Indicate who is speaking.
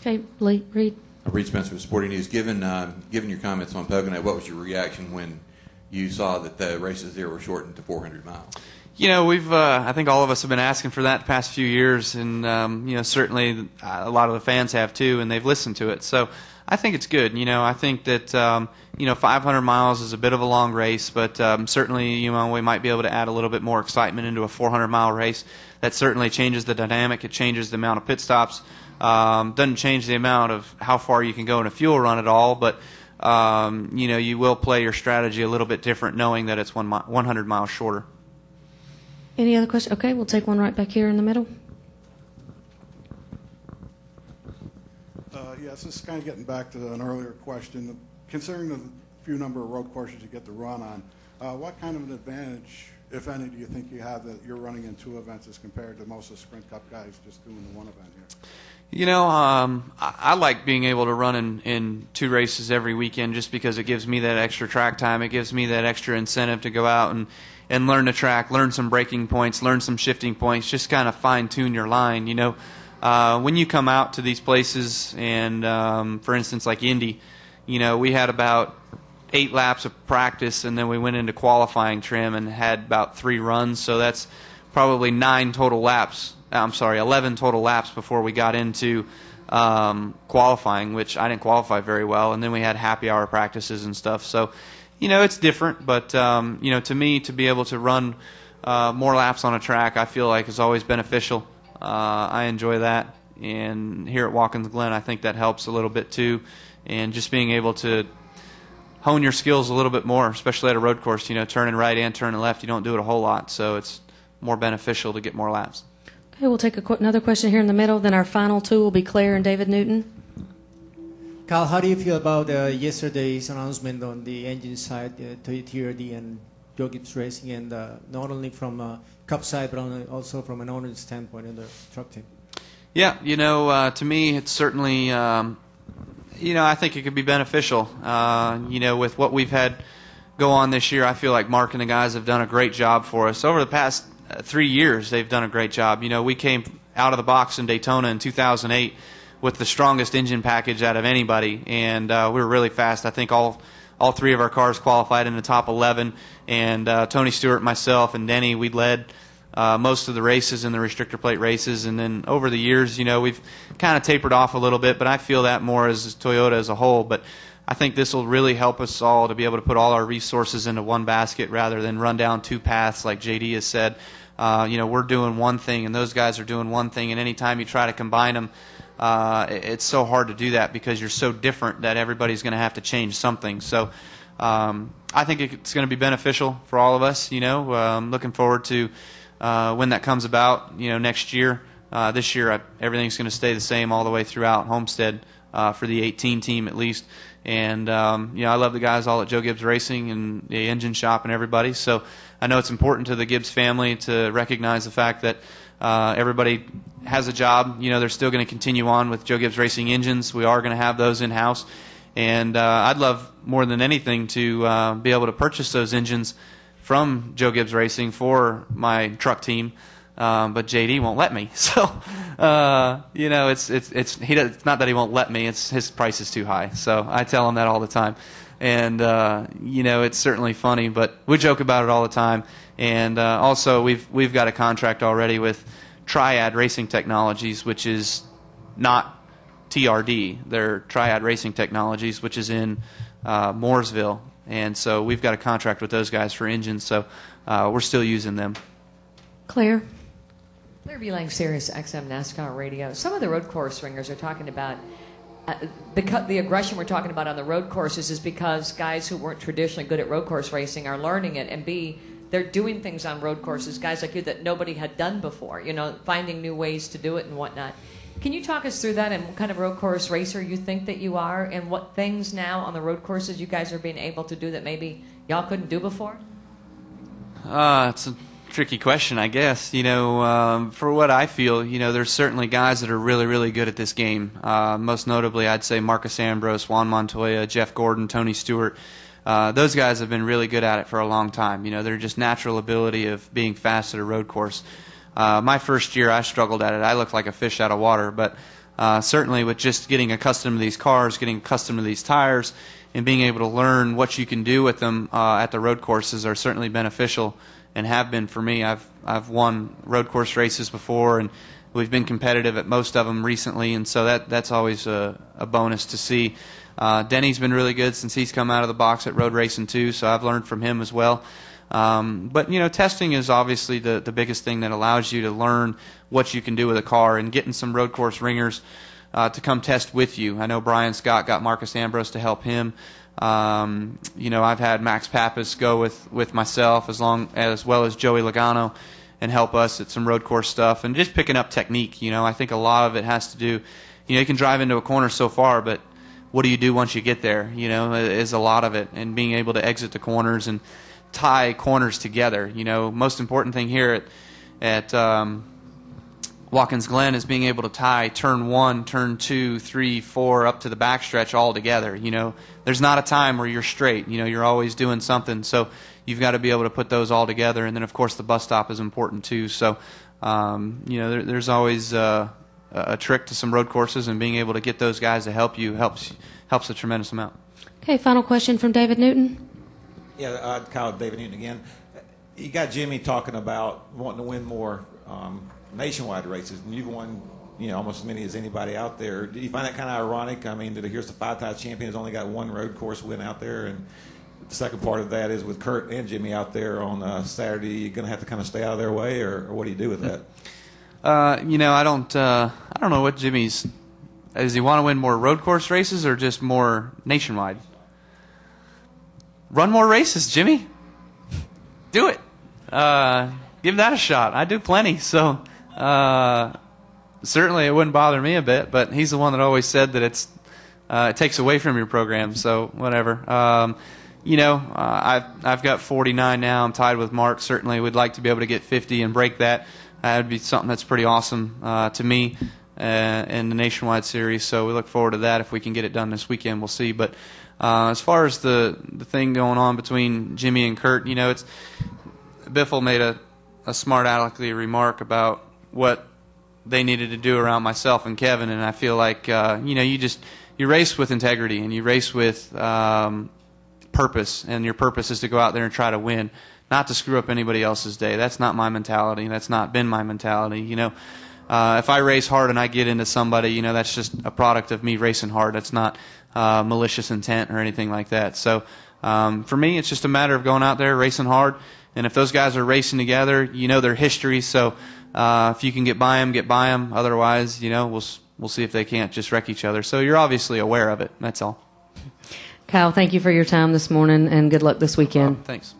Speaker 1: Okay, Reed.
Speaker 2: Reed Spencer with Sporting News. Given your comments on Pocono, what was your reaction when you saw that the races there were shortened to 400 miles?
Speaker 3: You know, I think all of us have been asking for that the past few years, and certainly a lot of the fans have too, and they've listened to it. So I think it's good. I think that 500 miles is a bit of a long race, but certainly we might be able to add a little bit more excitement into a 400-mile race. That certainly changes the dynamic. It changes the amount of pit stops. Doesn't change the amount of how far you can go in a fuel run at all, but you will play your strategy a little bit different, knowing that it's 100 miles shorter.
Speaker 1: Any other questions? Okay, we'll take one right back here in the middle.
Speaker 4: Yes, this is kind of getting back to an earlier question. Considering the few number of road courses you get to run on, what kind of an advantage, if any, do you think you have that you're running in two events as compared to most of the Sprint Cup guys just doing the one event here?
Speaker 3: I like being able to run in two races every weekend just because it gives me that extra track time. It gives me that extra incentive to go out and learn the track, learn some braking points, learn some shifting points, just kind of fine-tune your line. When you come out to these places and, for instance, like Indy, we had about 8 laps of practice, and then we went into qualifying trim and had about 3 runs, so that's probably 11 total laps before we got into qualifying, which I didn't qualify very well, and then we had happy hour practices and stuff. So, it's different, but, to me, to be able to run more laps on a track, I feel like is always beneficial. I enjoy that, and here at Watkins Glen, I think that helps a little bit too, and just being able to hone your skills a little bit more, especially at a road course. Turning right and turning left, you don't do it a whole lot, so it's more beneficial to get more laps.
Speaker 1: Okay, we'll take another question here in the middle. Then our final two will be Claire and David Newton.
Speaker 5: Kyle, how do you feel about yesterday's announcement on the engine side, TRD and Joe Gibbs Racing, and not only from Cup side, but also from an owner's standpoint in the truck team?
Speaker 3: Yeah, to me, it's certainly, I think it could be beneficial. With what we've had go on this year, I feel like Mark and the guys have done a great job for us. Over the past 3 years, they've done a great job. We came out of the box in Daytona in 2008 with the strongest engine package out of anybody, and we were really fast. I think all 3 of our cars qualified in the top 11, and Tony Stewart, myself, and Denny, we led most of the races in the restrictor plate races, and then over the years, we've kind of tapered off a little bit, but I feel that more as Toyota as a whole. But I think this will really help us all to be able to put all our resources into one basket rather than run down 2 paths like JD has said. We're doing one thing, and those guys are doing one thing, and anytime you try to combine them, it's so hard to do that because you're so different that everybody's going to have to change something. So I think it's going to be beneficial for all of us. I'm looking forward to when that comes about, next year. This year, everything's going to stay the same all the way throughout Homestead for the 18 team at least. And, I love the guys all at Joe Gibbs Racing and the engine shop and everybody. So I know it's important to the Gibbs family to recognize the fact that everybody has a job. They're still going to continue on with Joe Gibbs Racing engines. We are going to have those in-house. And I'd love more than anything to be able to purchase those engines from Joe Gibbs Racing for my truck team, but JD won't let me. So, it's not that he won't let me. It's his price is too high. So I tell him that all the time, and it's certainly funny, but we joke about it all the time. And also, we've got a contract already with Triad Racing Technologies, which is not TRD. They're Triad Racing Technologies, which is in Mooresville. And so we've got a contract with those guys for engines, so we're still using them.
Speaker 1: Claire?
Speaker 6: Claire Beelang, Sirius XM NASCAR Radio. Some of the road course ringers are talking about the aggression we're talking about on the road courses is because guys who weren't traditionally good at road course racing are learning it, and B, they're doing things on road courses, guys like you, that nobody had done before, finding new ways to do it and whatnot. Can you talk us through that and what kind of road course racer you think that you are, and what things now on the road courses you guys are being able to do that maybe y'all couldn't do before?
Speaker 3: It's a tricky question, I guess. For what I feel, there's certainly guys that are really, really good at this game. Most notably, I'd say Marcus Ambrose, Juan Montoya, Jeff Gordon, Tony Stewart. Those guys have been really good at it for a long time. They're just natural ability of being fast at a road course. My first year, I struggled at it. I looked like a fish out of water, but certainly with just getting accustomed to these cars, getting accustomed to these tires, and being able to learn what you can do with them at the road courses are certainly beneficial and have been for me. I've won road course races before, and we've been competitive at most of them recently, and so that's always a bonus to see. Denny's been really good since he's come out of the box at road racing too, so I've learned from him as well. But testing is obviously the biggest thing that allows you to learn what you can do with a car, and getting some road course ringers to come test with you. I know Brian Scott got Marcus Ambrose to help him. I've had Max Pappas go with myself as well as Joey Logano and help us at some road course stuff and just picking up technique. I think a lot of it has to do, you can drive into a corner so far, but what do you do once you get there, is a lot of it, and being able to exit the corners and tie corners together. Most important thing here at Watkins Glen is being able to tie turn 1, turn 2, 3, 4 up to the backstretch all together. There's not a time where you're straight. You're always doing something. So you've got to be able to put those all together. And then, of course, the bus stop is important too. So, there's always a trick to some road courses, and being able to get those guys to help you helps a tremendous amount.
Speaker 1: Okay, final question from David Newton.
Speaker 7: Yeah, Kyle, David Newton again. You got Jimmy talking about wanting to win more nationwide races, and you've won, almost as many as anybody out there. Do you find that kind of ironic? I mean, that here's the 5-time champion who's only got one road course win out there, and the second part of that is with Kurt and Jimmy out there on Saturday. You're going to have to kind of stay out of their way, or what do you do with that?
Speaker 3: I don't know what Jimmy's. Does he want to win more road course races or just more nationwide? Run more races, Jimmy. Do it. Give that a shot. I do plenty, so certainly it wouldn't bother me a bit. But he's the one that always said that it takes away from your program. So whatever. I've got 49 now. I'm tied with Mark. Certainly, would like to be able to get 50 and break that. That would be something that's pretty awesome to me in the Nationwide Series. So we look forward to that. If we can get it done this weekend, we'll see. But as far as the thing going on between Jimmy and Kurt, it's Biffle made a smart alecky remark about what they needed to do around myself and Kevin, and I feel like you race with integrity, and you race with purpose, and your purpose is to go out there and try to win, not to screw up anybody else's day. That's not my mentality. That's not been my mentality. If I race hard and I get into somebody, that's just a product of me racing hard. That's not malicious intent or anything like that. So for me, it's just a matter of going out there, racing hard. And if those guys are racing together, their history. So if you can get by them, get by them. Otherwise, we'll see if they can't just wreck each other. So you're obviously aware of it. That's all.
Speaker 1: Kyle, thank you for your time this morning, and good luck this weekend.
Speaker 3: Thanks.